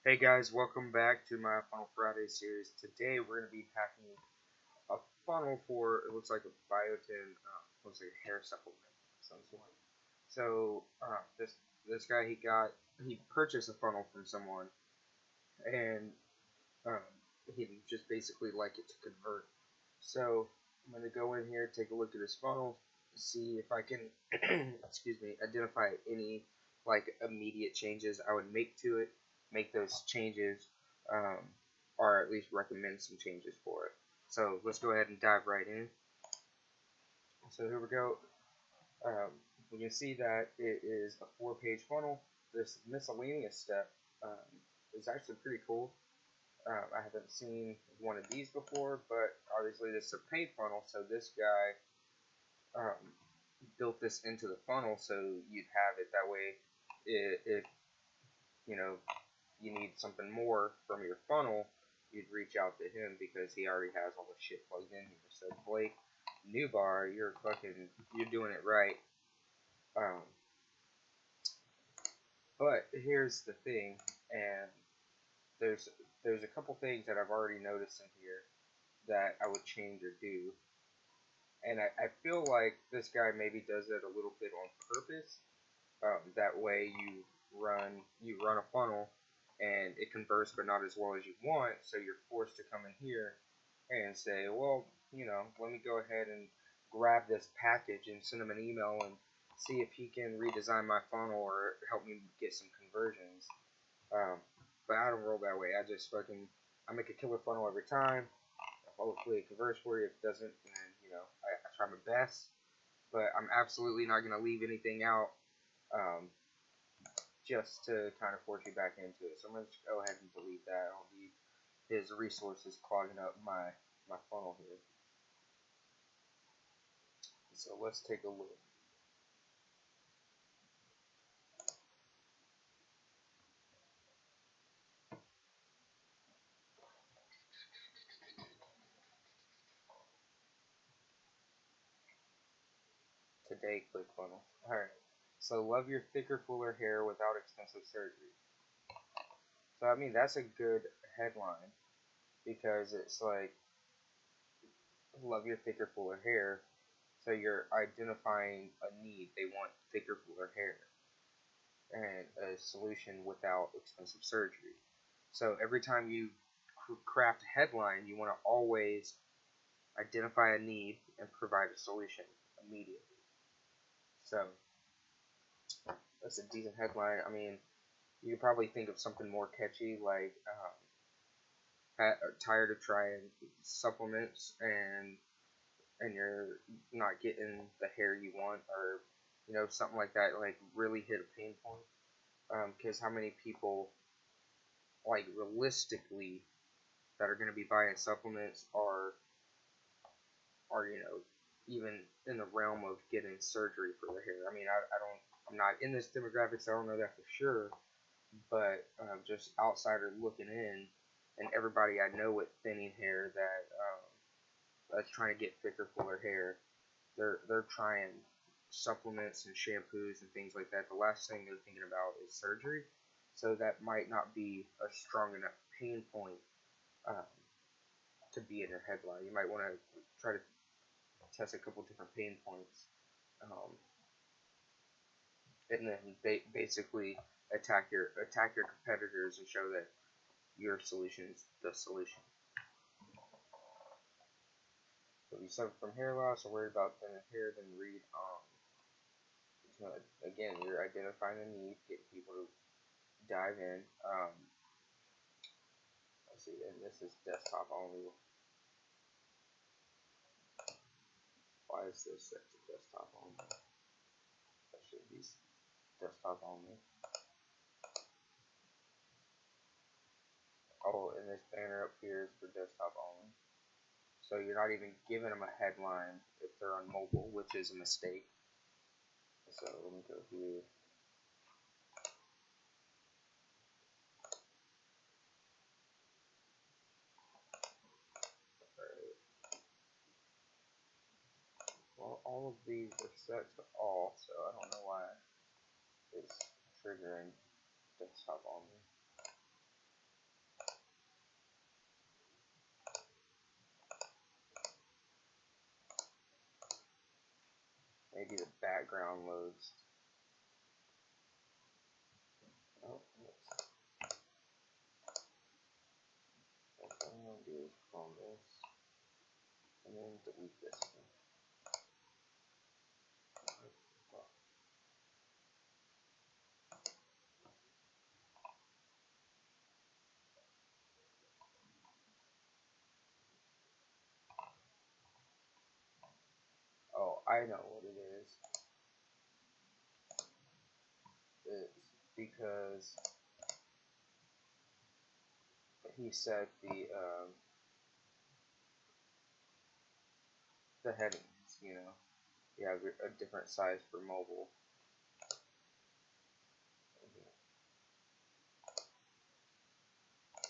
Hey guys, welcome back to my Funnel Friday series. Today we're going to be packing a funnel for, it looks like a biotin, looks like a hair supplement of some sort. So this guy, he purchased a funnel from someone, and um, he just basically like it to convert. So I'm going to go in here, take a look at his funnel, see if I can, excuse me, identify any like immediate changes I would make to it, make those changes, um, or at least recommend some changes for it. So let's go ahead and dive right in. So here we go. Um, we can see that it is a 4-page funnel. This miscellaneous step is actually pretty cool. I haven't seen one of these before, but obviously this is a paid funnel, so this guy built this into the funnel so you'd have it that way. If you know you need something more from your funnel, you'd reach out to him because he already has all the shit plugged in here. So Blake Newbar, you're doing it right. Um, but here's the thing, and there's a couple things that I've already noticed in here that I would change or do. And I feel like this guy maybe does it a little bit on purpose. That way you run a funnel and it converts but not as well as you want, so you're forced to come in here and say, well, let me go ahead and grab this package and send him an email and see if he can redesign my funnel or help me get some conversions. Um, but I don't roll that way. I make a killer funnel every time. Hopefully it converts for you. If it doesn't, then I try my best. But I'm absolutely not going to leave anything out um, just to kind of force you back into it. So I'm going to go ahead and delete that. I'll leave his resources clogging up my funnel here. So let's take a look. Today, ClickFunnels. Alright. So love your thicker, fuller hair without expensive surgery. So I mean that's a good headline because it's like love your thicker, fuller hair. So you're identifying a need. They want thicker, fuller hair and a solution without expensive surgery. So every time you craft a headline, you want to always identify a need and provide a solution immediately. So that's a decent headline. I mean, you could probably think of something more catchy like tired of trying supplements and you're not getting the hair you want, or something like that, like really hit a pain point. Because how many people, like realistically, that are going to be buying supplements are even in the realm of getting surgery for their hair. I mean, I'm not in this demographic, so I don't know that for sure. But just outsider looking in, and everybody I know with thinning hair that's trying to get thicker, fuller hair, they're trying supplements and shampoos and things like that. The last thing they're thinking about is surgery, so that might not be a strong enough pain point um, to be in your headline. You might want to try to test a couple different pain points, um, and then basically attack your competitors and show that your solution is the solution. So if you suffer from hair loss or worried about thinning hair, then read on. Again, you're identifying a need, getting people to dive in. Let's see, and this is desktop only. Why is this set to desktop only? That should be desktop only. Oh, and this banner up here is for desktop only. So you're not even giving them a headline if they're on mobile, which is a mistake. So let me go here. Well, all of these are set to all, so I don't know why it's triggering desktop only. background loads. Oh, what I'm going to do is clone this and then delete this one. Oh, I know what it is. It's because he set the headings, you know. You have a different size for mobile.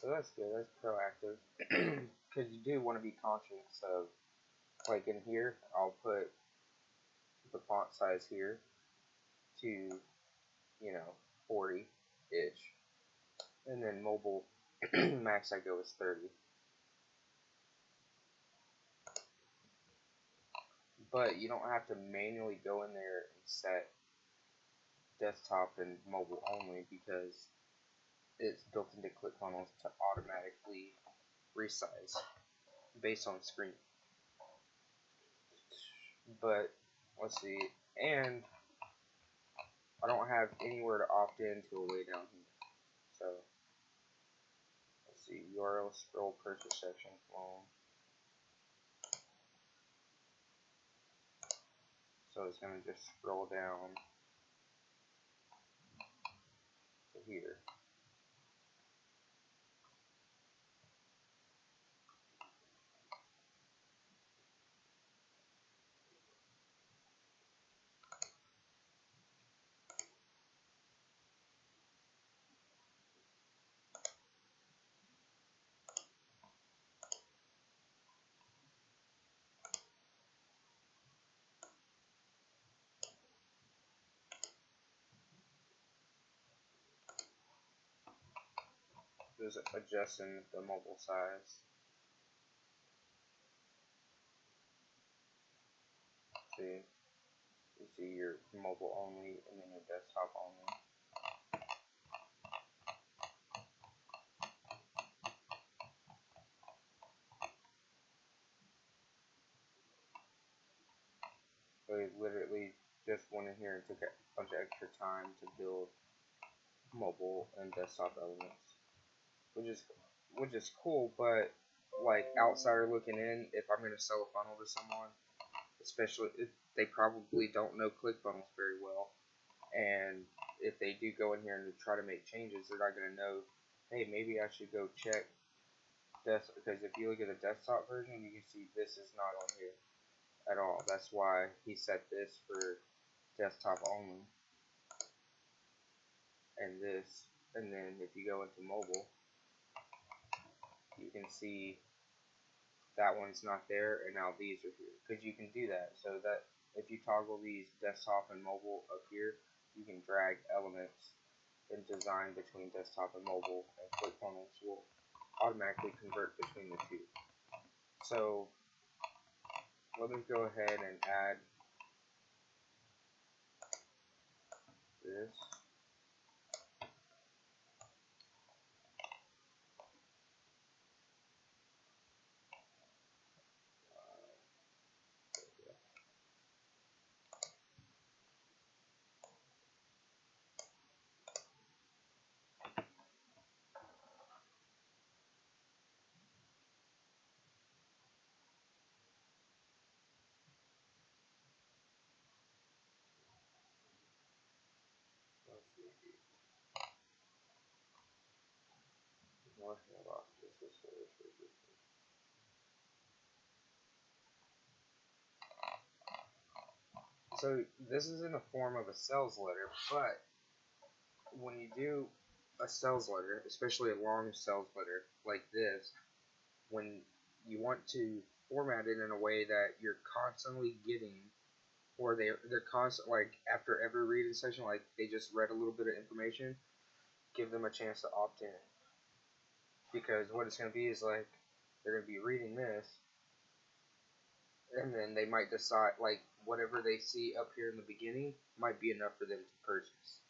So that's good, that's proactive. Because you do want to be conscious of, like in here, I'll put the font size here to, you know, 40-ish. And then mobile, max I go is 30. But you don't have to manually go in there and set desktop and mobile only, because it's built into ClickFunnels to automatically resize based on screen. But let's see, and I don't have anywhere to opt in till way down here. So let's see, URL scroll purchase section clone. So it's gonna just scroll down to here. Just adjusting the mobile size. See, you see your mobile only and then your desktop only. So we literally just went in here and took a bunch of extra time to build mobile and desktop elements, which is cool. But like outsider looking in, if I'm gonna sell a funnel to someone, especially if they probably don't know ClickFunnels very well, and if they do go in here and try to make changes, they're not gonna know. Hey, maybe I should go check this, because if you look at the desktop version, you can see this is not on here at all. That's why he set this for desktop only, and this, and then if you go into mobile, you can see that one's not there, and now these are here, because you can do that. So that if you toggle these desktop and mobile up here, you can drag elements and design between desktop and mobile, and ClickFunnels will automatically convert between the two. So let me go ahead and add this. So this is in the form of a sales letter, but when you do a sales letter, especially a long sales letter like this, when you want to format it in a way that you're constantly getting, or they're constant, like after every reading session, like they just read a little bit of information, give them a chance to opt in. Because what it's going to be is like, they're going to be reading this, and then they might decide, like, whatever they see up here in the beginning might be enough for them to purchase.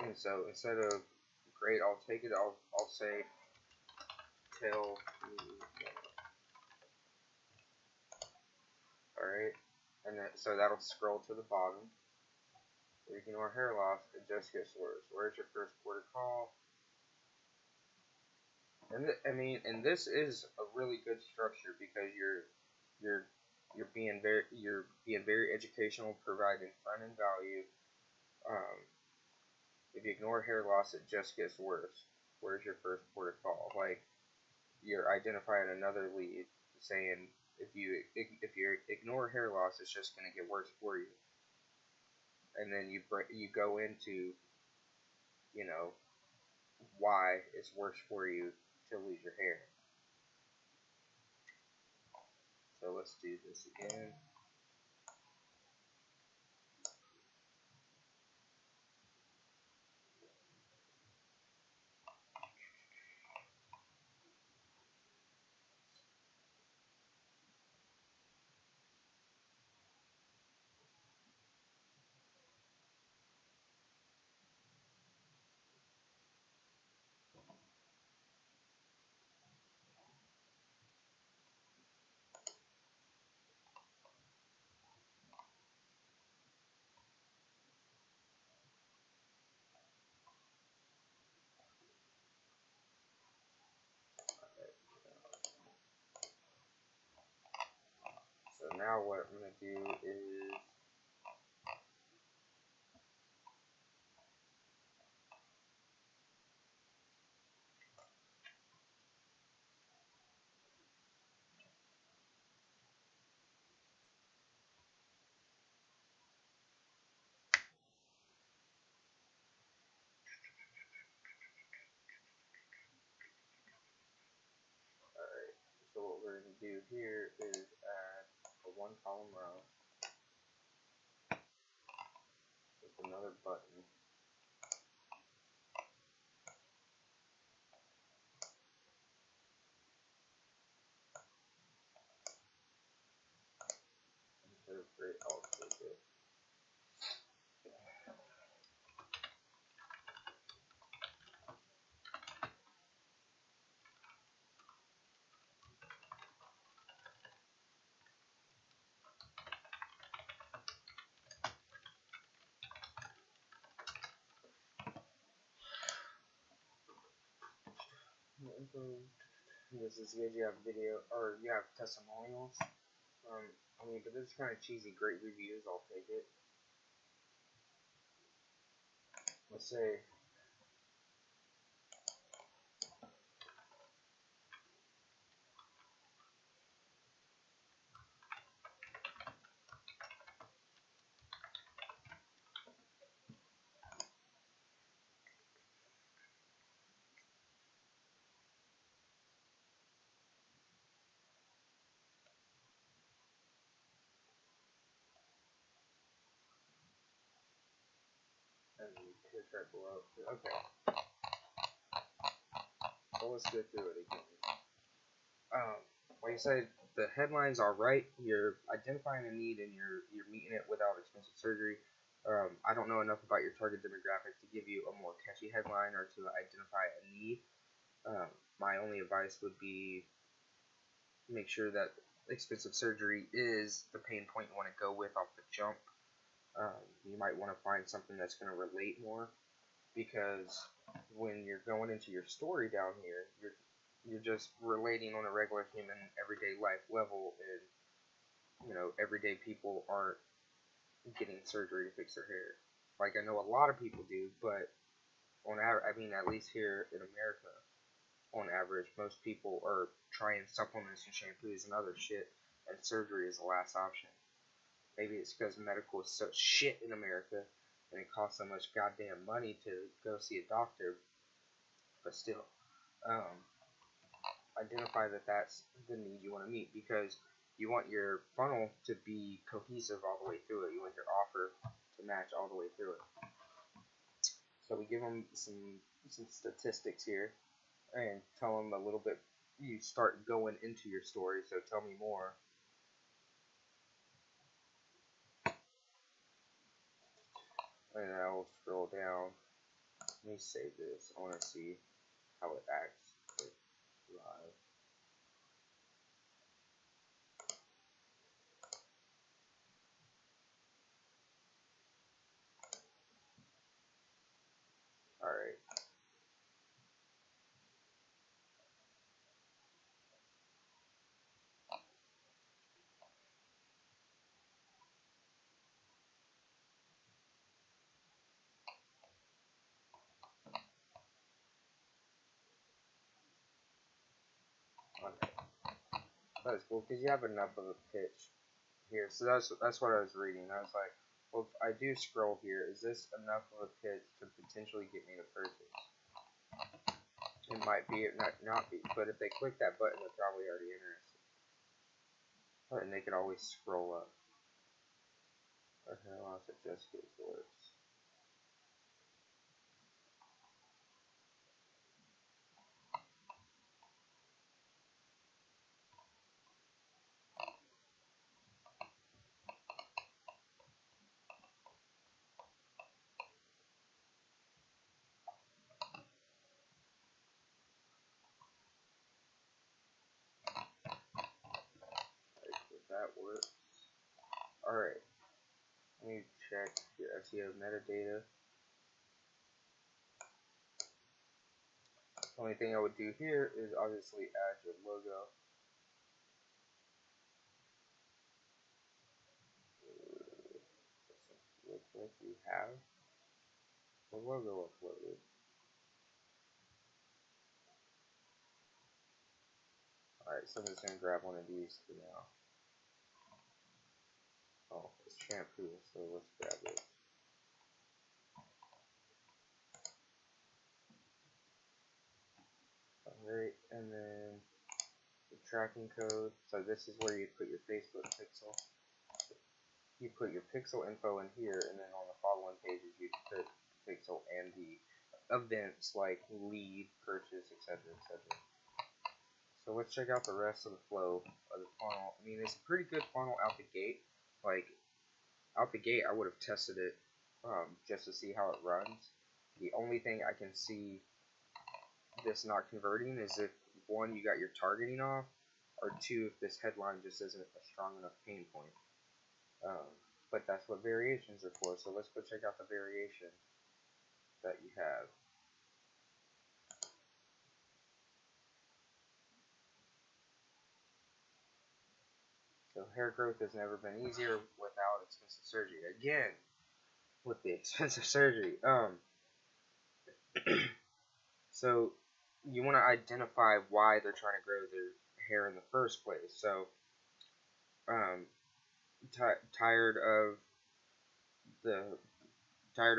And so instead of great, I'll take it, I'll say tell me. Alright, and then so that'll scroll to the bottom. Ignore hair loss, it just gets worse. Where's your first port of call? And and this is a really good structure because you're being very educational, providing fun and value. If you ignore hair loss, it just gets worse. Where's your first port of call? Like, you're identifying another lead, saying if you ignore hair loss, it's just going to get worse for you. And then you go into, you know, why it's worse for you to lose your hair. So let's do this again. So now what I'm going to do is so what we're going to do here is add a one column row with another button. Instead of great, I'll take it. This is good. You have video, or you have testimonials. But this is kind of cheesy. Great reviews, I'll take it. Let's say and hit right below. Okay, so let's go through it again. Like I said, the headlines are right. You're identifying a need and you're meeting it without expensive surgery. I don't know enough about your target demographic to give you a more catchy headline or to identify a need. My only advice would be make sure that expensive surgery is the pain point you want to go with off the jump. You might want to find something that's going to relate more, because when you're going into your story down here, you're just relating on a regular human everyday life level, and everyday people aren't getting surgery to fix their hair. Like, I know a lot of people do, but at least here in America, on average, most people are trying supplements and shampoos and other shit, and surgery is the last option. Maybe it's because medical is such shit in America, and it costs so much goddamn money to go see a doctor. But still, identify that that's the need you want to meet, because you want your funnel to be cohesive all the way through it. You want your offer to match all the way through it. So we give them some statistics here and tell them a little bit you start going into your story. So tell me more. And I will scroll down. Let me save this. I want to see how it acts live. Alright. Okay. That's cool because you have enough of a pitch here. So that's what I was reading. I was like, well, if I do scroll here, is this enough of a pitch to potentially get me to purchase? It might be, it might not be. But if they click that button, they're probably already interested. And they can always scroll up. Okay, well, if it just gets worse. That works. Alright. Let me check your SEO metadata. The only thing I would do here is obviously add your logo. Looks like we have the logo uploaded. Alright, so I'm just going to grab one of these for now. Oh, it's shampoo, so let's grab it. Alright, and then the tracking code. So this is where you put your Facebook pixel. You put your pixel info in here, and then on the following pages you put pixel and the events like lead, purchase, etc., etc. So let's check out the rest of the flow of the funnel. I mean, it's a pretty good funnel out the gate. Like, out the gate, I would have tested it just to see how it runs. The only thing I can see this not converting is if, one, you got your targeting off, or two, if this headline just isn't a strong enough pain point. But that's what variations are for, so let's go check out the variation that you have. So hair growth has never been easier without expensive surgery. Again, with the expensive surgery. So you want to identify why they're trying to grow their hair in the first place. So tired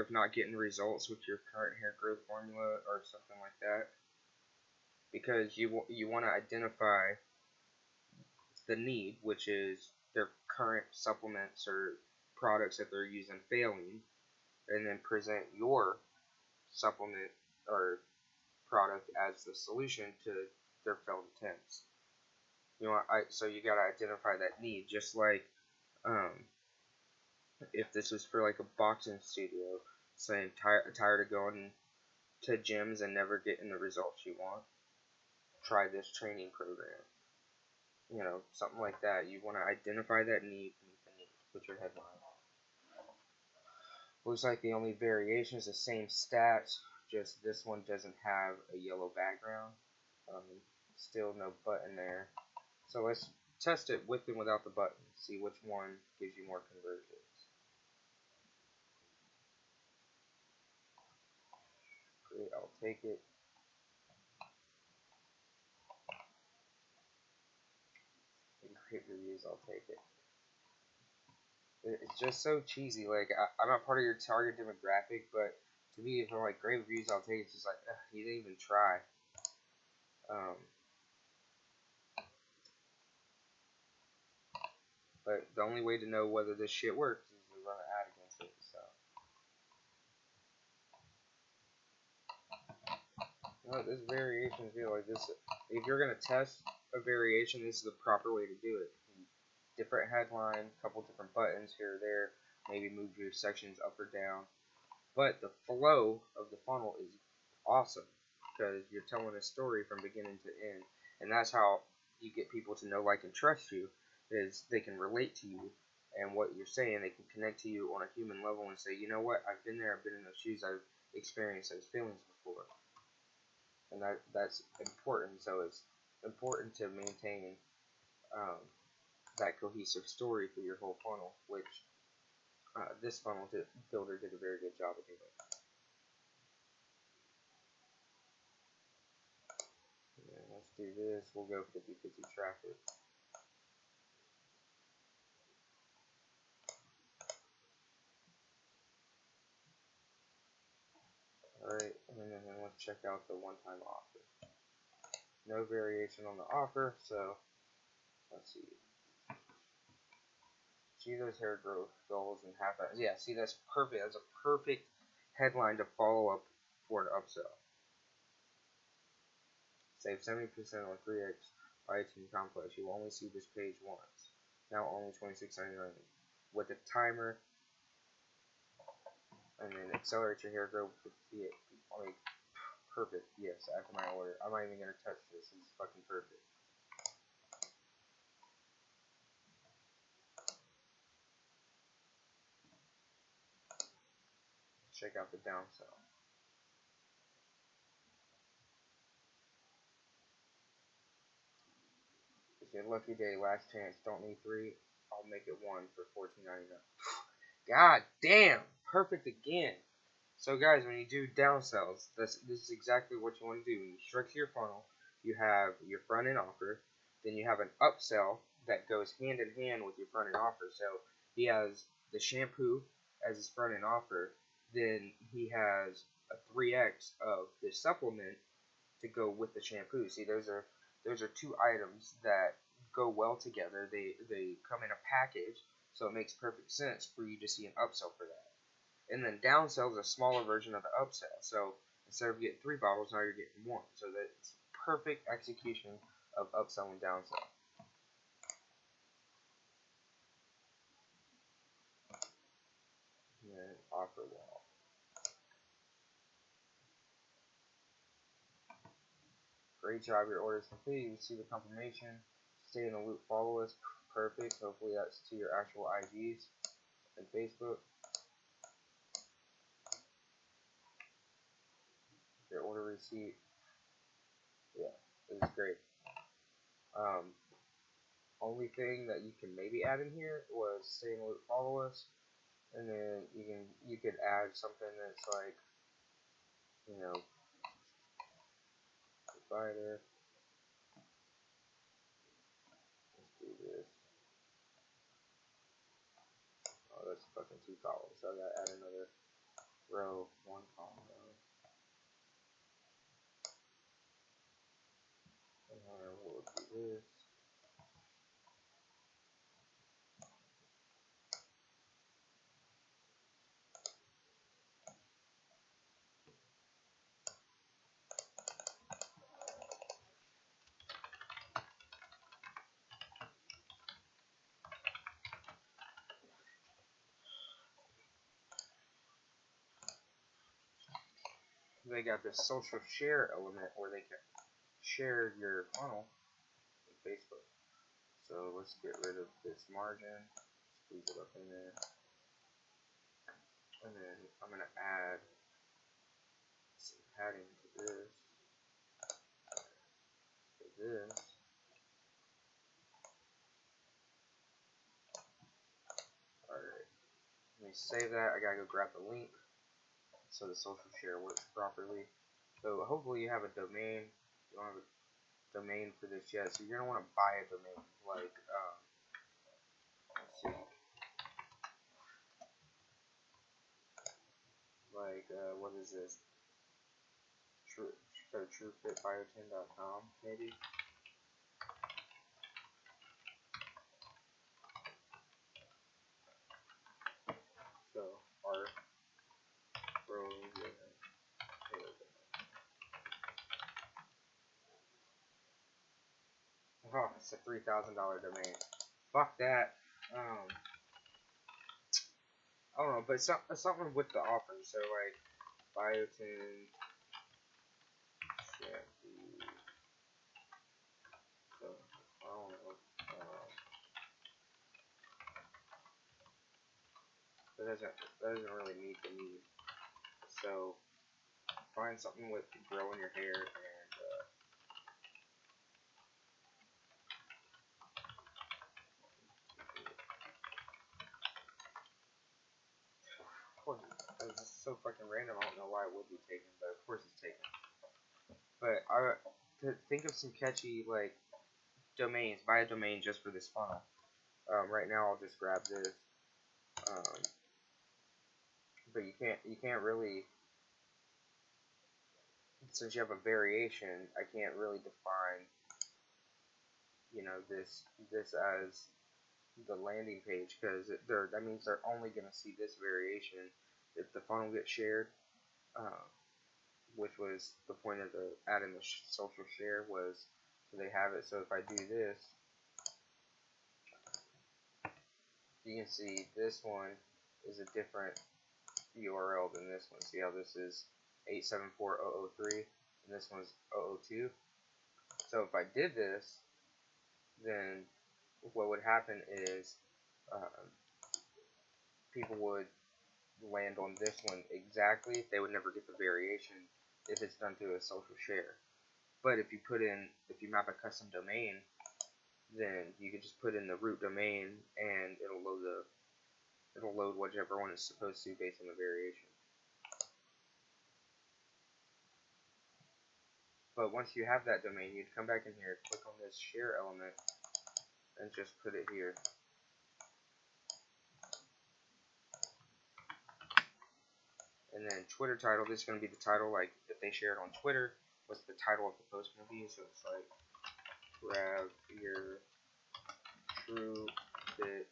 of not getting results with your current hair growth formula or something like that, because you want to identify the need, which is their current supplements or products that they're using failing, and then present your supplement or product as the solution to their failed attempts. So you gotta identify that need, just like if this was for like a boxing studio saying tired of going to gyms and never getting the results you want, try this training program. Something like that. You want to identify that need and meet the need with your headline. Looks like the only variation is the same stats, just this one doesn't have a yellow background. Still no button there. So let's test it with and without the button. See which one gives you more conversions. Great, I'll take it. Great reviews, I'll take it. It's just so cheesy. Like, I'm not part of your target demographic, but to me, if I'm like, great reviews, I'll take it. It's just like, you didn't even try. But the only way to know whether this shit works is to run an ad against it. So, this variation feel like this. if you're going to test a variation, this is the proper way to do it. Different headline, couple different buttons here or there, maybe move your sections up or down. But the flow of the funnel is awesome because you're telling a story from beginning to end, and that's how you get people to know, like, and trust you. Is they can relate to you and what you're saying. They can connect to you on a human level and say, you know what, I've been there, I've been in those shoes, I've experienced those feelings before, and that's important. So it's important to maintain that cohesive story for your whole funnel, which this funnel builder did a very good job of doing. Let's do this. We'll go 50-50 traffic. Alright, and then let's check out the one-time offer. No variation on the offer, so let's see. See those hair growth goals and half that. Yeah, see, that's perfect. That's a perfect headline to follow up for an upsell. Save 70% on 3x Biotin complex. You will only see this page once. Now only $26.99 with a timer, and then accelerate your hair growth with the. I mean, perfect. Yes, add to my order. I'm not even gonna touch this. It's fucking perfect. Check out the downsell. It's your lucky day, last chance. Don't need 3. I'll make it 1 for $14.99. God damn, perfect again. So guys, when you do downsells, this is exactly what you want to do. When you structure your funnel, you have your front end offer, then you have an upsell that goes hand in hand with your front end offer. So he has the shampoo as his front end offer, then he has a 3x of the supplement to go with the shampoo. See, those are 2 items that go well together. They come in a package, so it makes perfect sense for you to see an upsell for that. And then downsell is a smaller version of the upsell. So instead of getting 3 bottles, now you're getting 1. So that's perfect execution of upsell and downsell. And then offer wall. Great job, your order is complete. You see the confirmation. Stay in the loop, follow us. Perfect. Hopefully that's to your actual IGs and Facebook. Your order receipt. Yeah, this is great. Only thing that you can maybe add in here was stay in the loop, follow us, and then you could add something that's like, you know, provider. Let's do this. Oh, that's fucking 2 columns, so I gotta add another row, 1 column row. And then we'll do this. They got this social share element where they can share your funnel with Facebook. So let's get rid of this margin, squeeze it up in there, and then I'm gonna add some padding to this, Alright, let me save that. I gotta go grab the link so the social share works properly. So hopefully you have a domain. You don't have a domain for this yet, so you're gonna want to buy a domain. Like, let's see, like what is this? TrueVitBiotin.com maybe. So our Oh, it's a $3,000 domain. Fuck that. I don't know, but something with the offer. So like Biotin Shampoo. So, I don't know. That doesn't really meet the need. So find something with growing your hair and of course it's so fucking random. I don't know why it would be taken, but of course it's taken. But to think of some catchy like domains. Buy a domain just for this funnel. Right now I'll just grab this. Um, but you can't really, since you have a variation, I can't really define, this as the landing page, because that means they're only going to see this variation if the funnel gets shared, which was the point of the adding the social share, was so they have it. So if I do this, you can see this one is a different URL than this one. See how this is 874.003 and this one's 002. So if I did this, then what would happen is people would land on this one exactly. They would never get the variation if it's done through a social share. But if you map a custom domain, then you could just put in the root domain and it'll load whichever one it's supposed to based on the variation. But once you have that domain, you'd come back in here, click on this share element, and just put it here. And then Twitter title, this is going to be the title, like if they share it on Twitter, what's the title of the post going to be? So it's like, grab your TrueVit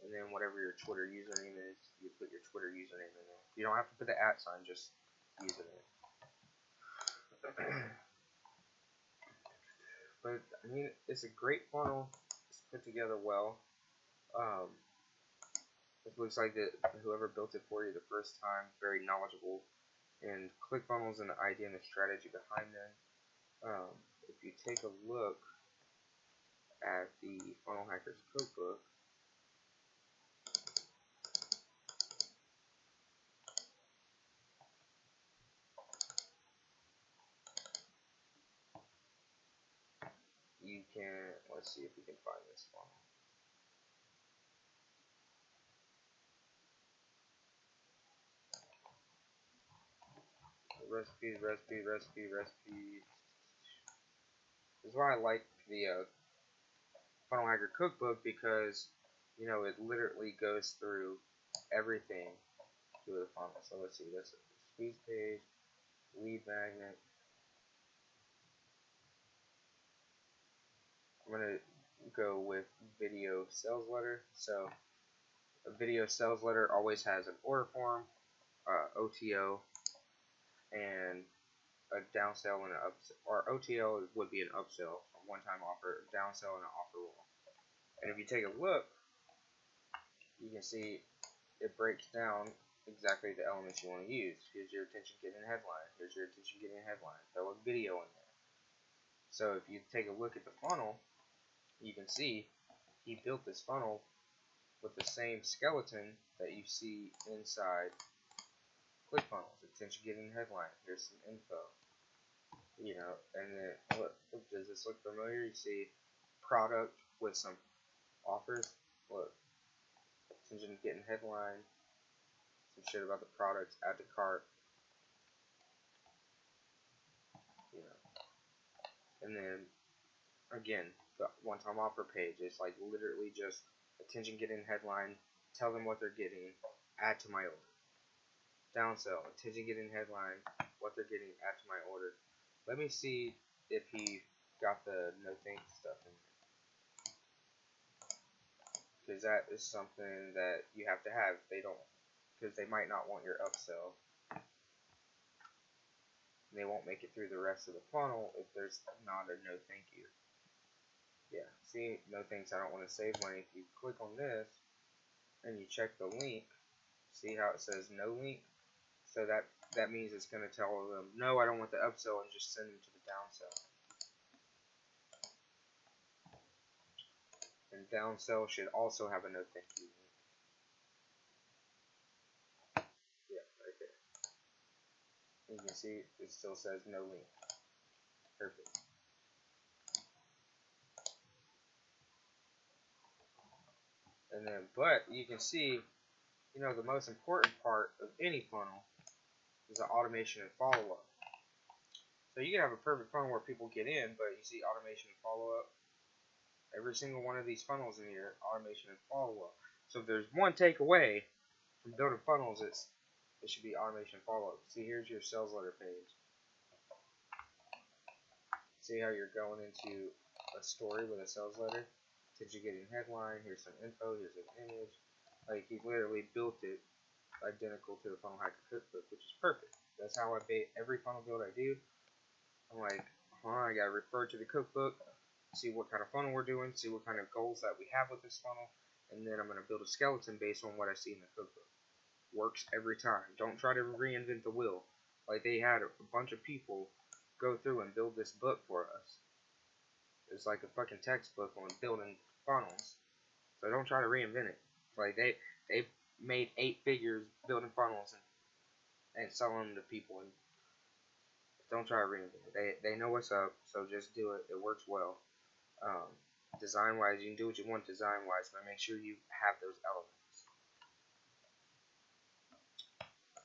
and then whatever your Twitter username is, you put your Twitter username in there. You don't have to put the @ sign, just username. But I mean, it's a great funnel. It's put together well. It looks like that whoever built it for you the first time, very knowledgeable in ClickFunnels and the idea and the strategy behind them. If you take a look at the Funnel Hackers Cookbook, you can, let's see if we can find this funnel. Recipes. This is why I like the Funnel Hacker Cookbook, because it literally goes through everything to the funnel. So let's see, this is the squeeze page, lead magnet. I'm gonna go with video sales letter. So a video sales letter always has an order form, OTO, and a downsell and an upsell, or OTL would be an upsell, a one-time offer, downsell and an offer roll. And if you take a look, you can see it breaks down exactly the elements you want to use. Here's your attention getting headline. Here's your attention getting headline. Throw a video in there. So if you take a look at the funnel, you can see he built this funnel with the same skeleton that you see inside ClickFunnels. Attention getting headline. Here's some info. And then look, does this look familiar? You see product with some offers. Look, attention getting headline. Some shit about the products. Add to cart. And then again, the one-time offer page is like literally just attention getting headline. Tell them what they're getting. Add to my order. Downsell. Attention getting headline. What they're getting. Add to my order. Let me see if he got the no thanks stuff in there. because that is something that you have to have. They don't, because they might not want your upsell. They won't make it through the rest of the funnel if there's not a no thank you. Yeah, see, no thanks, I don't want to save money. If you click on this and you check the link, see how it says no link? So that means it's going to tell them, no, I don't want the upsell, and just send them to the downsell. And downsell should also have a no thank you link. Yeah, right there. You can see it still says no link. Perfect. And then, but you can see, you know, the most important part of any funnel is the automation and follow-up. So you can have a perfect funnel where people get in, but you see automation and follow-up. Every single one of these funnels in here, automation and follow-up. So if there's one takeaway from building funnels, it should be automation and follow-up. See, here's your sales letter page. See how you're going into a story with a sales letter? Since you're getting headline, here's some info, here's an image. Like, he literally built it identical to the Funnel Hacker Cookbook, which is perfect. That's how I bait every funnel build I do. I'm like, I gotta refer to the cookbook, see what kind of funnel we're doing, see what kind of goals that we have with this funnel, and then I'm gonna build a skeleton based on what I see in the cookbook. Works every time. Don't try to reinvent the wheel. Like, they had a bunch of people go through and build this book for us. It's like a fucking textbook on building funnels. So don't try to reinvent it. Like, they made 8 figures building funnels and selling them to people, and don't try to reinvent it. They know what's up, so just do it. It works well. Design wise, you can do what you want design wise, but make sure you have those elements.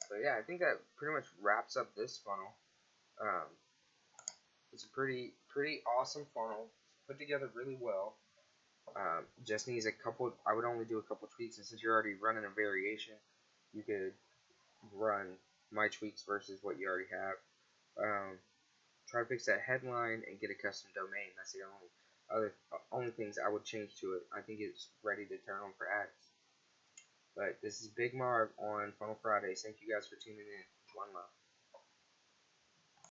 So yeah, I think that pretty much wraps up this funnel. It's a pretty awesome funnel. It's put together really well. Just needs a couple. I would only do a couple tweaks, and since you're already running a variation, you could run my tweaks versus what you already have. Try to fix that headline and get a custom domain. That's the only things I would change to it. I think it's ready to turn on for ads. But this is Big Marv on Funnel Fridays. Thank you guys for tuning in. One love.